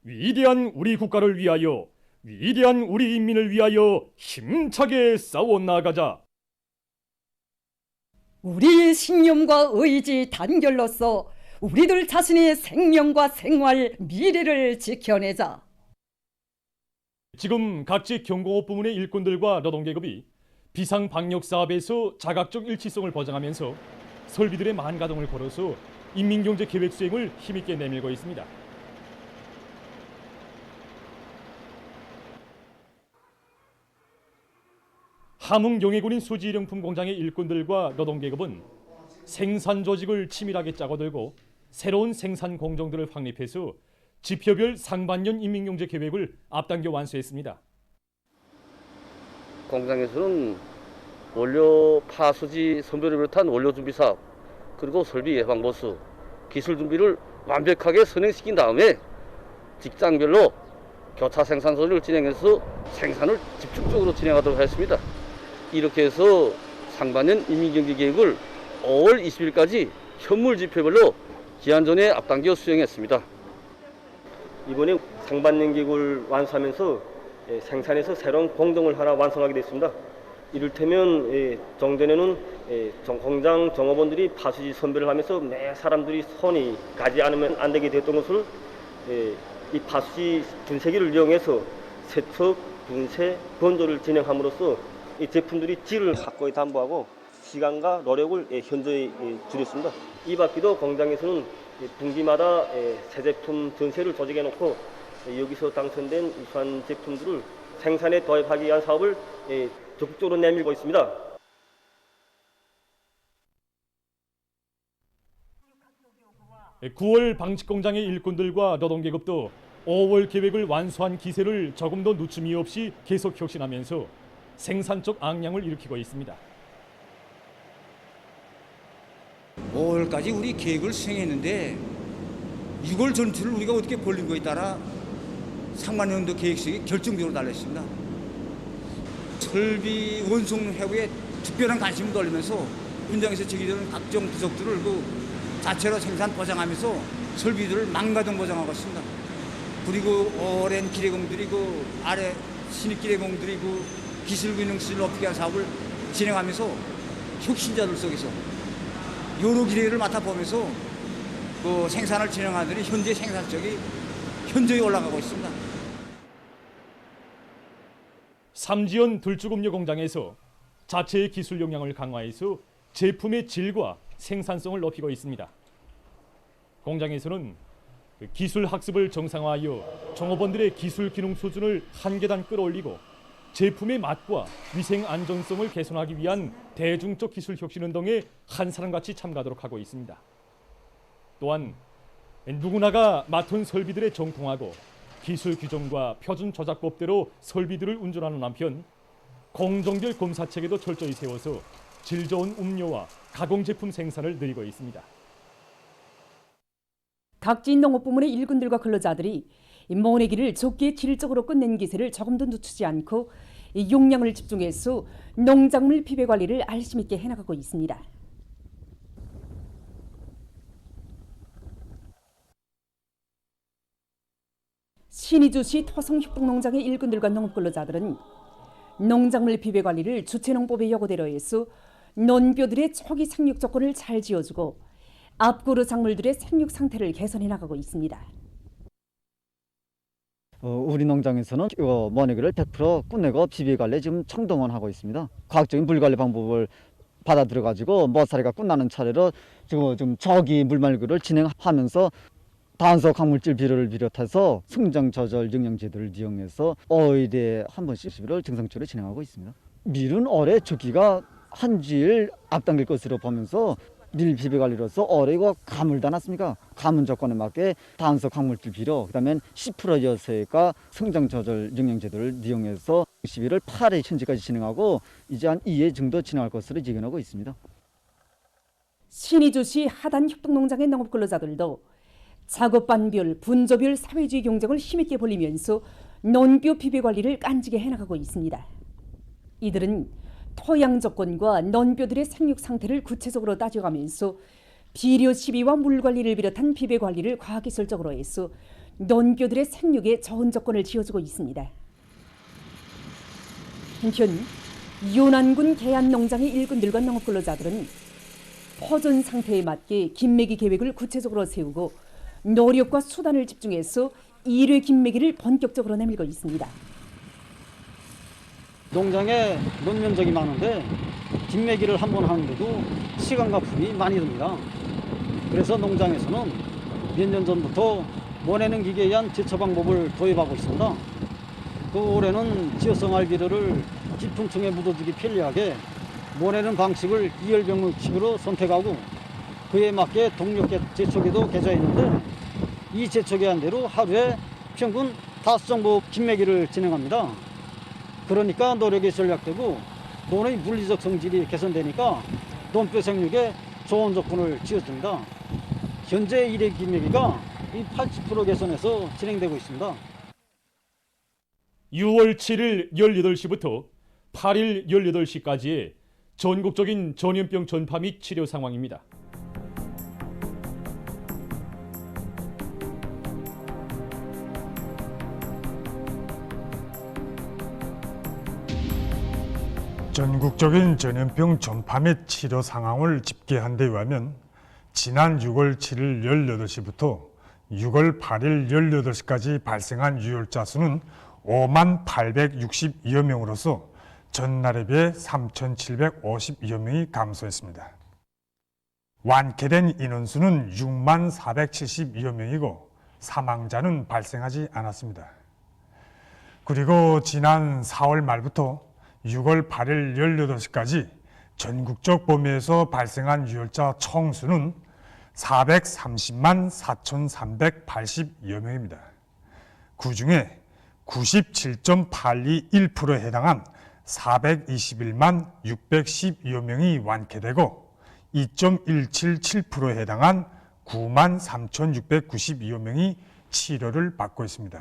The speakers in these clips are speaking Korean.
위대한 우리 국가를 위하여, 위대한 우리 인민을 위하여 힘차게 싸워 나가자. 우리의 신념과 의지 단결로서 우리들 자신의 생명과 생활, 미래를 지켜내자. 지금 각지 경공업 부문의 일꾼들과 노동계급이 비상방역사업에서 자각적 일치성을 보장하면서 설비들의 만가동을 걸어서 인민경제 계획 수행을 힘있게 내밀고 있습니다. 함흥경해군인 수지일용품 공장의 일꾼들과 노동계급은 생산 조직을 치밀하게 짜고들고 새로운 생산 공정들을 확립해서 지표별 상반년 인민경제 계획을 앞당겨 완수했습니다. 공장에서는 원료 파수지 선별을 비롯한 원료 준비 사업, 그리고 설비 예방 보수, 기술 준비를 완벽하게 선행시킨 다음에 직장별로 교차 생산 소리를 진행해서 생산을 집중적으로 진행하도록 하였습니다. 이렇게 해서 상반년 인민경제 계획을 5월 20일까지 현물 지표별로 기한 전에 앞당겨 수행했습니다. 이번에 상반년 계획을 완수하면서 생산에서 새로운 공정을 하나 완성하게 됐습니다. 이를테면 정전에는 공장 종업원들이 파수지 선별을 하면서 매 사람들이 손이 가지 않으면 안 되게 됐던 것을 이 파수지 분쇄기를 이용해서 세척, 분쇄, 건조를 진행함으로써 이 제품들이 질을 확고히 담보하고 시간과 노력을 현저히 줄였습니다. 이 밖에도 공장에서는 분기마다 새 제품 전세를 조직해 놓고 여기서 당선된 우수한 제품들을 생산에 도입하기 위한 사업을 적극적으로 내밀고 있습니다. 예, 9월 방직공장의 일꾼들과 노동계급도 5월 계획을 완수한 기세를 조금 더 늦춤이 없이 계속 혁신하면서 생산적 악량을 일으키고 있습니다. 5월까지 우리 계획을 수행했는데 6월 전투를 우리가 어떻게 벌린 거에 따라 상반년도 계획 수행이 결정적으로 달렸습니다. 설비 원송 회복에 특별한 관심을 돌리면서 현장에서 제기되는 각종 부속들을 자체로 생산 보장하면서 설비들을 망가동 보장하고 있습니다. 그리고 오랜 기계공들이 아래 신입 기계공들이 기술 기능을 높이기 위한 사업을 진행하면서 혁신자들 속에서 여러 기계를 맡아보면서 생산을 진행하더니 현재 생산성이 현저히 올라가고 있습니다. 삼지연 들주금료 공장에서 자체의 기술 역량을 강화해서 제품의 질과 생산성을 높이고 있습니다. 공장에서는 기술 학습을 정상화하여 종업원들의 기술 기능 수준을 한 계단 끌어올리고 제품의 맛과 위생 안전성을 개선하기 위한 대중적 기술 혁신 운동에 한 사람같이 참가하도록 하고 있습니다. 또한 누구나가 맡은 설비들에 정통하고 기술 규정과 표준 조작법대로 설비들을 운전하는 한편 공정결 검사 체계도 철저히 세워서 질 좋은 음료와 가공 제품 생산을 늘리고 있습니다. 각지 농업부문의 일꾼들과 근로자들이 모내기를 좁게 질적으로 끝낸 기세를 조금도 늦추지 않고 용량을 집중해서 농작물 피배 관리를 알심 있게 해나가고 있습니다. 신의주시 토성협동농장의 일꾼들과 농업근로자들은 농작물 피배 관리를 주체농법의 요구대로 해서 논뼈들의 초기 생육 조건을 잘 지어주고 앞구르 작물들의 생육 상태를 개선해 나가고 있습니다. 우리 농장에서는 모내기를 100% 끝내고 비비 관리에 지금 청동원하고 있습니다. 과학적인 물 관리 방법을 받아들여 가지고 모사리가 끝나는 차례로 지금 저기 물말기를 진행하면서 단소 강물질 비료를 비롯해서 성장 조절 영양제들을 이용해서 5일에 한 번씩 시비를 정상적으로 진행하고 있습니다. 밀은 올해 주기가 한 주일 앞당길 것으로 보면서 밀 비비 관리로서 올해 이거 가물지 않았습니까? 가물 조건에 맞게 단소 강물질 비료, 그다음에 10% 여세가 성장 조절 영양제들을 이용해서 시비를 8회 현재까지 진행하고 이제 한 2회 정도 진행할 것으로 예견하고 있습니다. 신의주시 하단협동농장의 농업근로자들도 작업반별, 분조별 사회주의 경쟁을 힘있게 벌리면서 논뼈 피배 관리를 깐지게 해나가고 있습니다. 이들은 토양 조건과 논뼈들의 생육 상태를 구체적으로 따져가면서 비료 시비와 물 관리를 비롯한 피배 관리를 과학기술적으로 해서 논뼈들의 생육에 좋은 조건을 지어주고 있습니다. 한편 윤안군 계안 농장의 일꾼들과 농업 근로자들은 포존 상태에 맞게 김매기 계획을 구체적으로 세우고 노력과 수단을 집중해서 1회 김매기를 본격적으로 내밀고 있습니다. 농장에 논면적이 많은데 김매기를 한 번 하는데도 시간과 품이 많이 듭니다. 그래서 농장에서는 몇 년 전부터 모내는 기계에 의한 제초 방법을 도입하고 있습니다. 그 올해는 지어성 알비료를 기품층에 묻어주기 편리하게 모내는 방식을 이열병식으로 선택하고 그에 맞게 동력 제초기도 개조했는데 이 제초기한 대로 하루에 평균 5정도 김매기를 진행합니다. 그러니까 노력이 전략되고 논의 물리적 성질이 개선되니까 논뼈 생육에 좋은 조건을 지어줍니다. 현재 1회 김매기가 80% 개선해서 진행되고 있습니다. 6월 7일 18시부터 8일 18시까지의 전국적인 전염병 전파 및 치료 상황입니다. 전국적인 전염병 전파 및 치료 상황을 집계한 데 의하면 지난 6월 7일 18시부터 6월 8일 18시까지 발생한 유혈자 수는 5만 862여 명으로서 전날에 비해 3,752여 명이 감소했습니다. 완쾌된 인원수는 6만 472여 명이고 사망자는 발생하지 않았습니다. 그리고 지난 4월 말부터 6월 8일 18시까지 전국적 범위에서 발생한 유혈자 총수는 430만 4,382여 명입니다. 그 중에 97.821%에 해당한 421만 612여 명이 완쾌되고 2.177%에 해당한 9만 3,692여 명이 치료를 받고 있습니다.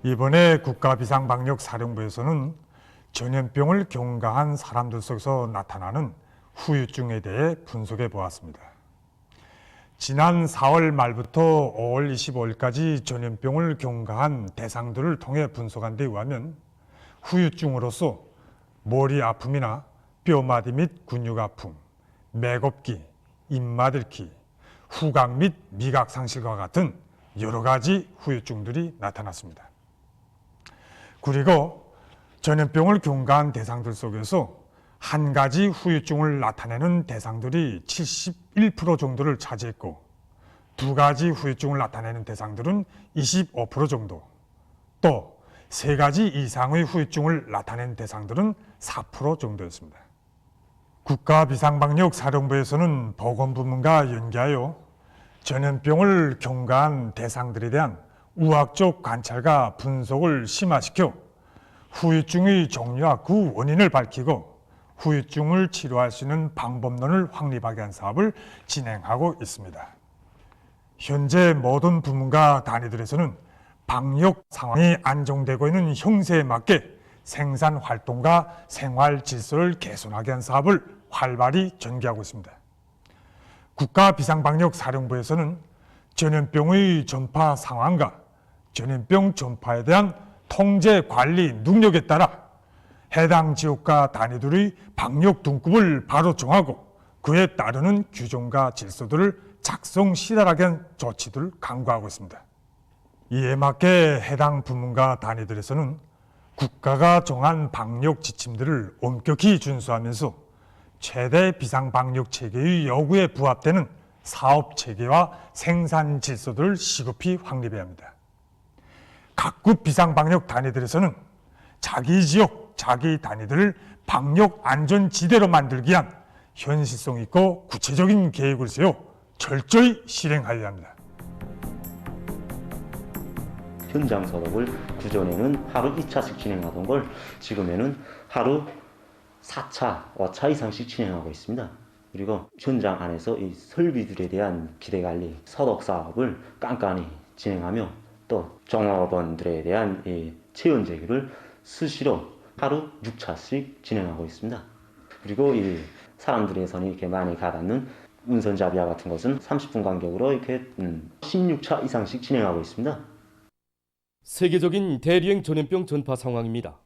이번에 국가비상방역사령부에서는 전염병을 경과한 사람들 속에서 나타나는 후유증에 대해 분석해 보았습니다. 지난 4월 말부터 5월 25일까지 전염병을 경과한 대상들을 통해 분석한 데 의하면 후유증으로서 머리 아픔이나 뼈마디 및 근육 아픔, 맥없기, 입맛 잃기, 후각 및 미각 상실과 같은 여러 가지 후유증들이 나타났습니다. 그리고 전염병을 경과한 대상들 속에서 한 가지 후유증을 나타내는 대상들이 71% 정도를 차지했고 두 가지 후유증을 나타내는 대상들은 25% 정도, 또 세 가지 이상의 후유증을 나타내는 대상들은 4% 정도였습니다. 국가비상방역사령부에서는 보건부문과 연계하여 전염병을 경과한 대상들에 대한 우학적 관찰과 분석을 심화시켜 후유증의 종류와 그 원인을 밝히고 후유증을 치료할 수 있는 방법론을 확립하게 한 사업을 진행하고 있습니다. 현재 모든 부문과 단위들에서는 방역 상황이 안정되고 있는 형세에 맞게 생산 활동과 생활 질서를 개선하게 한 사업을 활발히 전개하고 있습니다. 국가비상방역사령부에서는 전염병의 전파 상황과 전염병 전파에 대한 통제 관리 능력에 따라 해당 지역과 단위들의 방역 등급을 바로 정하고 그에 따르는 규정과 질서들을 작성 시달하게 한 조치들을 강구하고 있습니다. 이에 맞게 해당 부문과 단위들에서는 국가가 정한 방역 지침들을 엄격히 준수하면서 최대 비상 방역 체계의 요구에 부합되는 사업 체계와 생산 질서들을 시급히 확립해야 합니다. 각급 비상 방역 단위들에서는 자기 지역, 자기 단위들을 방역 안전 지대로 만들기 위한 현실성 있고 구체적인 계획을 세워 철저히 실행하여야 합니다. 현장 소독을 그전에는 하루 2차씩 진행하던 걸 지금에는 하루 4차, 5차 이상씩 진행하고 있습니다. 그리고 현장 안에서 이 설비들에 대한 기대관리, 소독 사업을 깐깐히 진행하며 또 종업원들에 대한 이 체온 제기를 수시로 하루 6차씩 진행하고 있습니다. 그리고 이 사람들의 손이 이렇게 많이 가닿는 운선잡이와 같은 것은 30분 간격으로 이렇게 16차 이상씩 진행하고 있습니다. 세계적인 대류행 전염병 전파 상황입니다.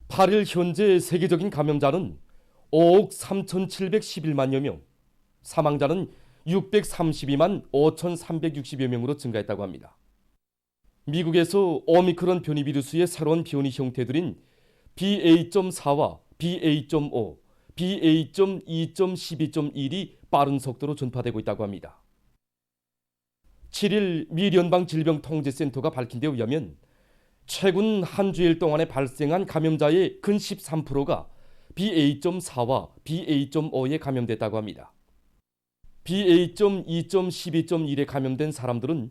8일 현재 세계적인 감염자는 5억 3,711만여 명, 사망자는 632만 5,360여 명으로 증가했다고 합니다. 미국에서 오미크론 변이 비루스의 새로운 변이 형태들인 BA.4와 BA.5, BA.2.12.1이 빠른 속도로 전파되고 있다고 합니다. 7일 미 연방질병통제센터가 밝힌 데 의하면 최근 한 주일 동안에 발생한 감염자의 근 13%가 BA.4와 BA.5에 감염됐다고 합니다. BA.2.12.1에 감염된 사람들은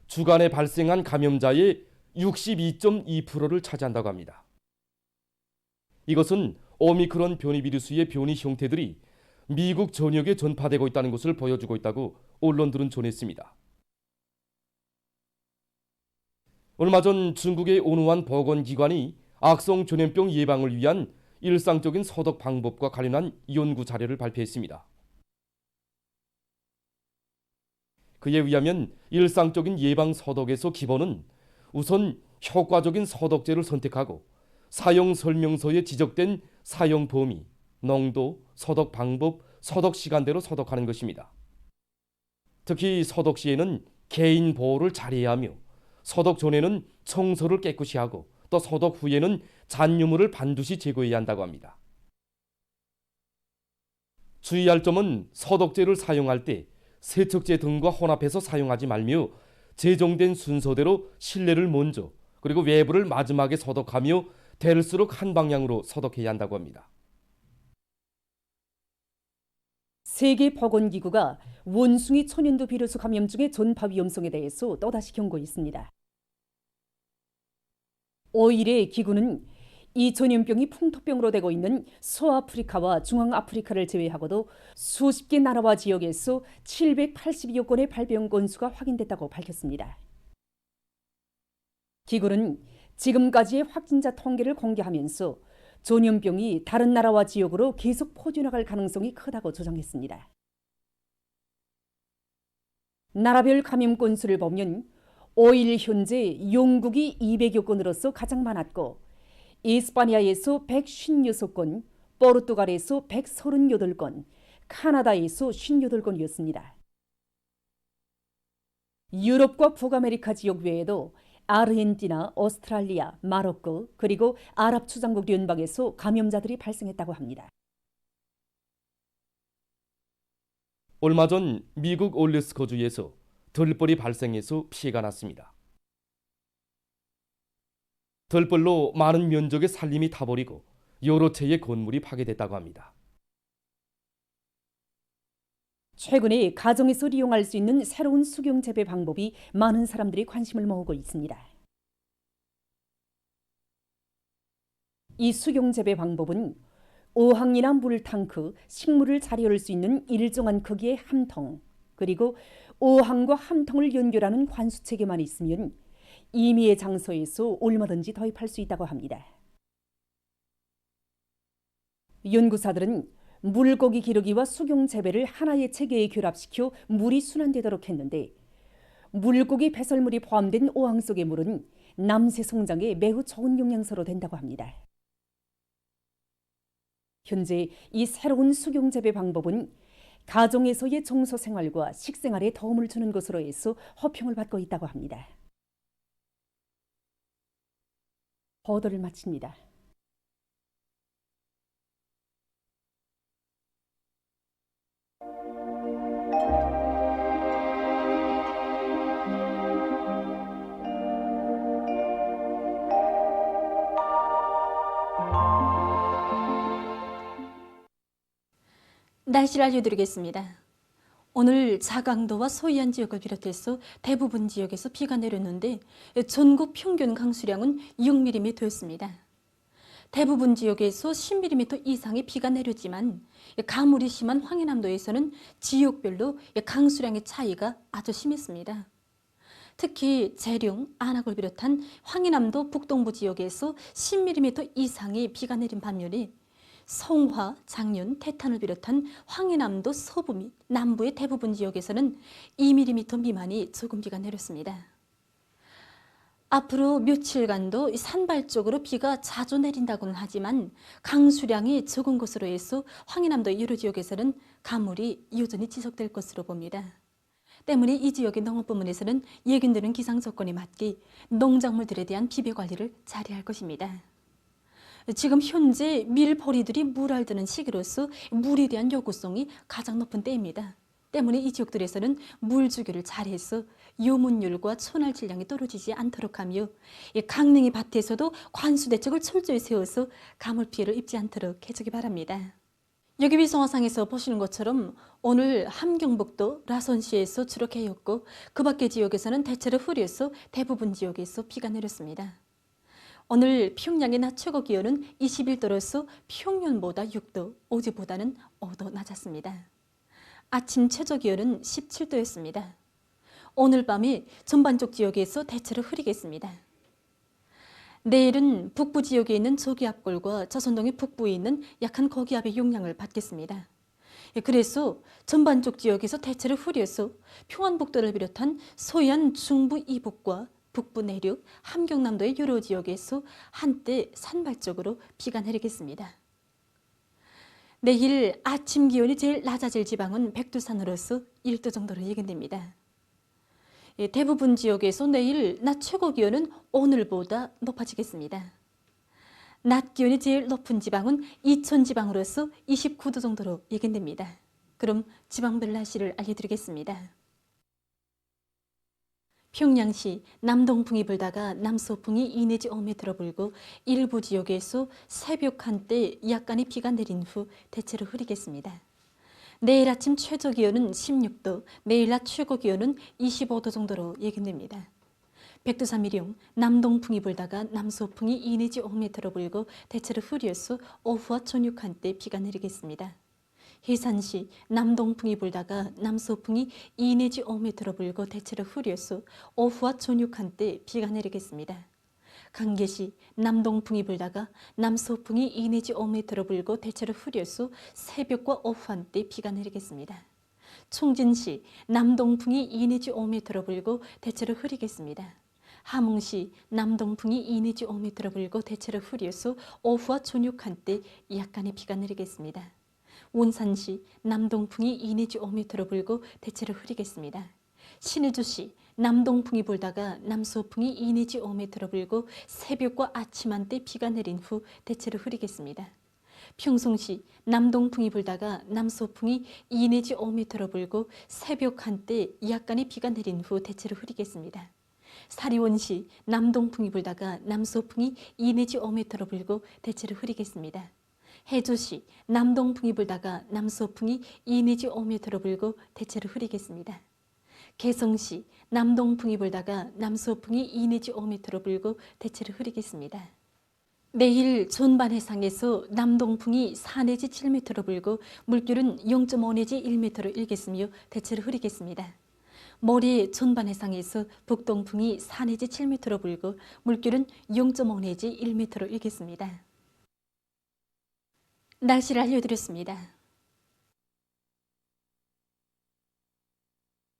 주간에 발생한 감염자의 62.2%를 차지한다고 합니다. 이것은 오미크론 변이 비루스의 변이 형태들이 미국 전역에 전파되고 있다는 것을 보여주고 있다고 언론들은 전했습니다. 얼마 전 중국의 온우한 보건기관이 악성 전염병 예방을 위한 일상적인 소독 방법과 관련한 연구 자료를 발표했습니다. 그에 의하면 일상적인 예방 소독에서 기본은 우선 효과적인 소독제를 선택하고 사용 설명서에 지적된 사용 범위, 농도, 소독 방법, 소독 시간대로 소독하는 것입니다. 특히 소독 시에는 개인 보호를 잘해야 하며 소독 전에는 청소를 깨끗이 하고 또 소독 후에는 잔유물을 반드시 제거해야 한다고 합니다. 주의할 점은 소독제를 사용할 때 세척제 등과 혼합해서 사용하지 말며 제정된 순서대로 실내를 먼저 그리고 외부를 마지막에 소독하며 될수록 한 방향으로 소독해야 한다고 합니다. 세계보건기구가 원숭이 천연두 비루스 감염증의 전파 위험성에 대해서 또다시 경고했습니다. 5일에 기구는 이 전염병이 풍토병으로 되고 있는 서아프리카와 중앙아프리카를 제외하고도 수십 개 나라와 지역에서 782여 건의 발병 건수가 확인됐다고 밝혔습니다. 기구는 지금까지의 확진자 통계를 공개하면서 전염병이 다른 나라와 지역으로 계속 퍼져나갈 가능성이 크다고 조정했습니다. 나라별 감염 건수를 보면 5일 현재 영국이 200여 건으로서 가장 많았고 이스파니아에서 156건, 포르투갈에서 138건, 카나다에서 58건이었습니다. 유럽과 북아메리카 지역 외에도 아르헨티나, 오스트랄리아, 마로코 그리고 아랍추장국 연방에서 감염자들이 발생했다고 합니다. 얼마 전 미국 올래스카주에서 들벌이 발생해서 피해가 났습니다. 들벌로 많은 면적의 산림이 타버리고 여러 채의 건물이 파괴됐다고 합니다. 최근에 가정에서 이용할 수 있는 새로운 수경 재배 방법이 많은 사람들이 관심을 모으고 있습니다. 이 수경 재배 방법은 어항이나 물탱크, 식물을 자리할 수 있는 일정한 크기의 함통, 그리고 어항과 함통을 연결하는 관수체계만 있으면 임의의 장소에서 얼마든지 도입할 수 있다고 합니다. 연구사들은 물고기 기르기와 수경 재배를 하나의 체계에 결합시켜 물이 순환되도록 했는데 물고기 배설물이 포함된 어항 속의 물은 남새 성장에 매우 좋은 영양소로 된다고 합니다. 현재 이 새로운 수경 재배 방법은 가정에서의 정서 생활과 식생활에 도움을 주는 것으로 해서 호평을 받고 있다고 합니다. 보도를 마칩니다. 날씨를 알려드리겠습니다. 오늘 자강도와 소이안 지역을 비롯해서 대부분 지역에서 비가 내렸는데 전국 평균 강수량은 6mm 되었습니다. 대부분 지역에서 10mm 이상의 비가 내렸지만 가물이 심한 황해남도에서는 지역별로 강수량의 차이가 아주 심했습니다. 특히 재령, 안악을 비롯한 황해남도 북동부 지역에서 10mm 이상의 비가 내린 반면에 성화, 장윤, 태탄을 비롯한 황해남도 서부 및 남부의 대부분 지역에서는 2mm 미만이 조금 비가 내렸습니다. 앞으로 며칠간도 산발적으로 비가 자주 내린다고는 하지만 강수량이 적은 것으로 해서 황해남도 여러 지역에서는 가물이 여전히 지속될 것으로 봅니다. 때문에 이 지역의 농업부문에서는 예견되는 기상 조건에 맞게 농작물들에 대한 비배 관리를 잘해야 할 것입니다. 지금 현재 밀보리들이 물알드는 시기로서 물에 대한 요구성이 가장 높은 때입니다. 때문에 이 지역들에서는 물 주기를 잘해서 요문율과 초날 질량이 떨어지지 않도록 하며 강릉의 밭에서도 관수 대책을 철저히 세워서 가물 피해를 입지 않도록 해주기 바랍니다. 여기 위성화상에서 보시는 것처럼 오늘 함경북도 라선시에서 주로 개였고 그 밖의 지역에서는 대체로 흐려서 대부분 지역에서 비가 내렸습니다. 오늘 평양의 낮 최고 기온은 21도로서 평년보다 6도, 어제보다는 5도 낮았습니다. 아침 최저 기온은 17도였습니다. 오늘 밤에 전반적 지역에서 대체로 흐리겠습니다. 내일은 북부 지역에 있는 저기압골과 저선동의 북부에 있는 약한 거기압의 영향을 받겠습니다. 그래서 전반적 지역에서 대체로 흐려서 평안북도를 비롯한 서해안 중부 이북과 북부 내륙, 함경남도의 여러 지역에서 한때 산발적으로 비가 내리겠습니다. 내일 아침 기온이 제일 낮아질 지방은 백두산으로서 1도 정도로 예견됩니다. 대부분 지역에서 내일 낮 최고 기온은 오늘보다 높아지겠습니다. 낮 기온이 제일 높은 지방은 이천 지방으로서 29도 정도로 예견됩니다. 그럼 지방별 날씨를 알려드리겠습니다. 평양시 남동풍이 불다가 남서풍이 2 내지 5m로 불고 일부 지역에서 새벽 한때 약간의 비가 내린 후 대체로 흐리겠습니다. 내일 아침 최저 기온은 16도, 내일 낮 최고 기온은 25도 정도로 예견됩니다. 백두산 미령 남동풍이 불다가 남서풍이 2 내지 5m로 불고 대체로 흐려서 오후와 저녁 한때 비가 내리겠습니다. 해산시 남동풍이 불다가 남서풍이 2 내지 5m로 불고 대체로 흐려서 오후와 저녁 한때 비가 내리겠습니다. 강계시 남동풍이 불다가 남서풍이 2 내지 5m로 불고 대체로 흐려서 새벽과 오후 한때 비가 내리겠습니다. 총진시 남동풍이 2 내지 5m로 불고 대체로 흐리겠습니다. 함흥시 남동풍이 2 내지 5m로 불고 대체로 흐려서 오후와 저녁 한때 약간의 비가 내리겠습니다. 원산시 남동풍이 2 내지 5m로 불고 대체로 흐리겠습니다. 신의주시 남동풍이 불다가 남서풍이 2 내지 5m로 불고 새벽과 아침 한때 비가 내린 후 대체로 흐리겠습니다. 평송시 남동풍이 불다가 남서풍이 2 내지 5m로 불고 새벽 한때 약간의 비가 내린 후 대체로 흐리겠습니다. 사리원시 남동풍이 불다가 남서풍이 2 내지 5m로 불고 대체로 흐리겠습니다. 해주시 남동풍이 불다가 남서풍이 2 내지 5m로 불고 대체로 흐리겠습니다. 개성시 남동풍이 불다가 남서풍이 2 내지 5m로 불고 대체로 흐리겠습니다. 내일 전반 해상에서 남동풍이 4 내지 7m로 불고 물결은 0.5 내지 1m로 일겠으며 대체로 흐리겠습니다. 모레 전반 해상에서 북동풍이 4 내지 7m로 불고 물결은 0.5 내지 1m로 일겠습니다. 날씨를 알려드렸습니다.